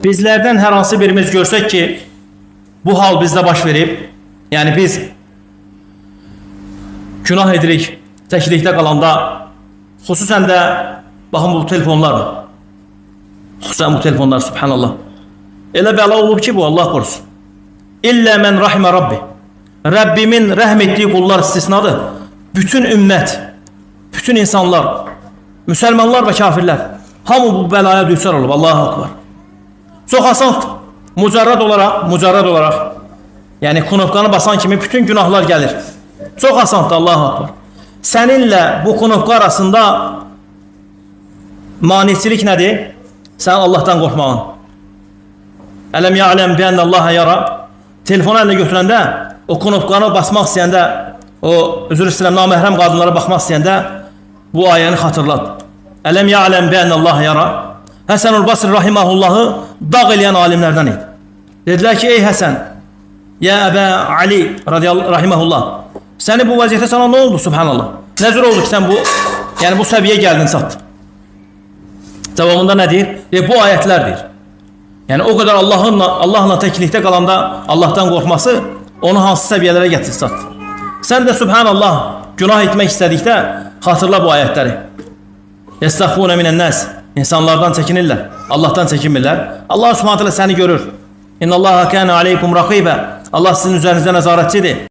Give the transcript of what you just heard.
Bizlerden hər hansı birimiz görsək ki, bu hal bizdə baş verib, yəni biz günah edirik, təklikdə qalanda, xüsusən də, baxın bu telefonlar, xüsusən bu telefonlar, subhanallah, elə bəla olub ki, bu Allah qorusun. İllə mən rahimə Rabbi, Rəbbimin rəhm etdiyi qullar istisnadır, bütün ümmət, bütün insanlar, müsəlmanlar və kafirlər, hamı bu bəlaya düşər olub, Allahu akbar. Çox asandır. Mücərrəd olaraq, yəni knopkanı basan kimi bütün günahlar gəlir. Çox asandır, Allahu akbar. Səninlə bu knopka arasında maniçilik nədir? Sən Allahdan qorxmağın. Ələm ya'ləm bi'ənə Allaha yara. Telefonu əlinə götürəndə, o knopkanı basmaq istəyəndə, o üzr istəyirəm, naməhrəm qadınlara baxmaq istəyəndə bu ayəni xatırlat. Ələm ya'ləm bi'ənə Allaha yara. Həsən Basri rahimahullahı dağ eləyən alimlərdən idi. Dedilər ki, ey Həsən, ya Əbə Ali rahimahullah, səni bu vəziyyətə sana nə oldu, subhanallah? Nə cür oldu ki, sən bu səviyyə gəldin, çatdın? Cavabında nə deyir? Bu ayətlər deyir. Yəni, o qədər Allahla təklikdə qalanda Allahdan qorxması onu hansı səviyyələrə gətirib çatdı. Sən də subhanallah, günah etmək istədikdə xatırla bu ayətləri. Yəstəxfunə minən-nəs. İnsanlardan çəkinirlər, Allahdan çəkinmirlər. Allah subhanət hələ səni görür. İnnallaha kənə aleykum raqibə. Allah sizin üzərinizdə nəzarətçidir.